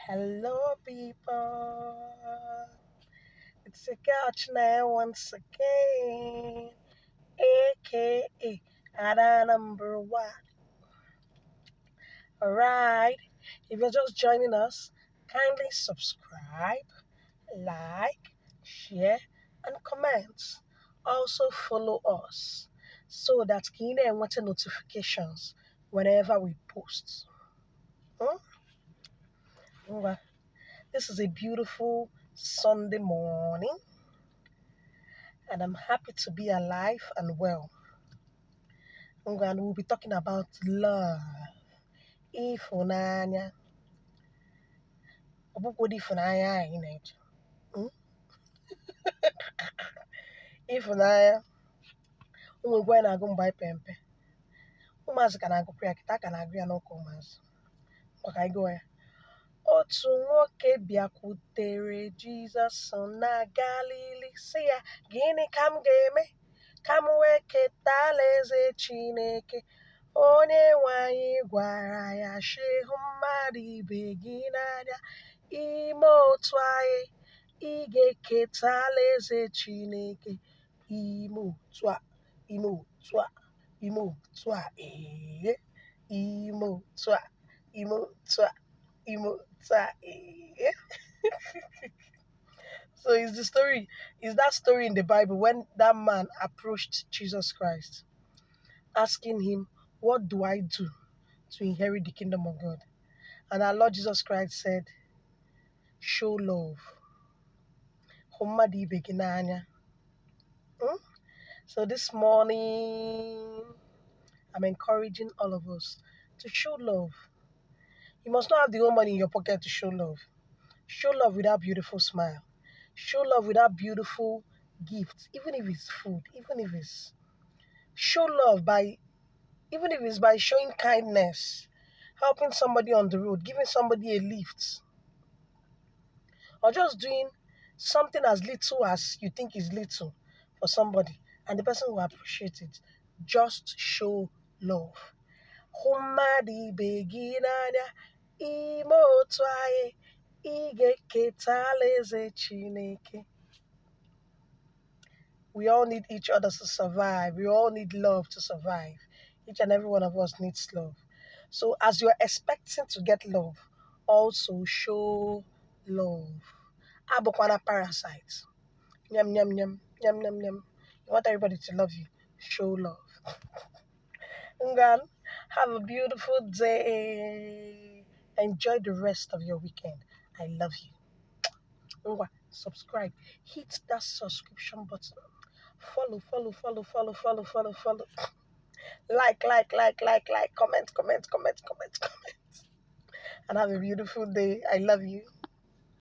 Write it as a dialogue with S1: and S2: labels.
S1: Hello, people. It's a couch now once again, aka Ada number one. Alright, if you're just joining us, kindly subscribe, like, share, and comment. Also, follow us so that you can get notifications whenever we post. Hmm? Well, this is a beautiful Sunday morning, and I'm happy to be alive and well. And we'll be talking about love. Ịfụnanya. Ọ bụkwa ịfụnanya anyị na-eche. Hmm? Ịfụnanya. Ụmụ anyị na-agụ mgbe anyị pe mpe. Ụmụazị ka na-agụkwa ya kịta ka na-agụ ya n'ụka ụmụazị. Maka anyị gụọ ya. Otu nwoke bịakwutere Jizọs na Galili sị ya, gịnị ka m ga-eme ka m wee keta alaeze Chineke? Onye nwe anyị gwara ya sị, hụ mmadụ ibe gị n'anya, ime otu anyị ị ga-eketa alaeze Chineke. Ime otu a, ime otu a, ime otu a, ime otu a, ime otu a, ime otu a, So is that story in the Bible when that man approached Jesus Christ, asking him, what do I do to inherit the kingdom of God? And our Lord Jesus Christ said, show love. Hụ mmadụ ibe gị n'anya. So this morning, I'm encouraging all of us to show love. You must not have the whole money in your pocket to show love. Show love with that beautiful smile. Show love with that beautiful gift, even if it's food, show love even if it's by showing kindness, helping somebody on the road, giving somebody a lift, or just doing something as little as you think is little for somebody, and the person will appreciate it. Just show love. Hụ mmadụ ibe gị n'anya, ime otu anyị ị ga-eketa alaeze Chineke. We all need each other to survive. We all need love to survive. Each and every one of us needs love. So as you're expecting to get love, also show love. Abukwana parasite. Nyam, nyam, nyam, nyam, nyam, nyam. You want everybody to love you. Show love. Ngan, have a beautiful day. Enjoy the rest of your weekend. I love you. Ngwa, subscribe. Hit that subscription button. Follow. Like. Comment. And have a beautiful day. I love you.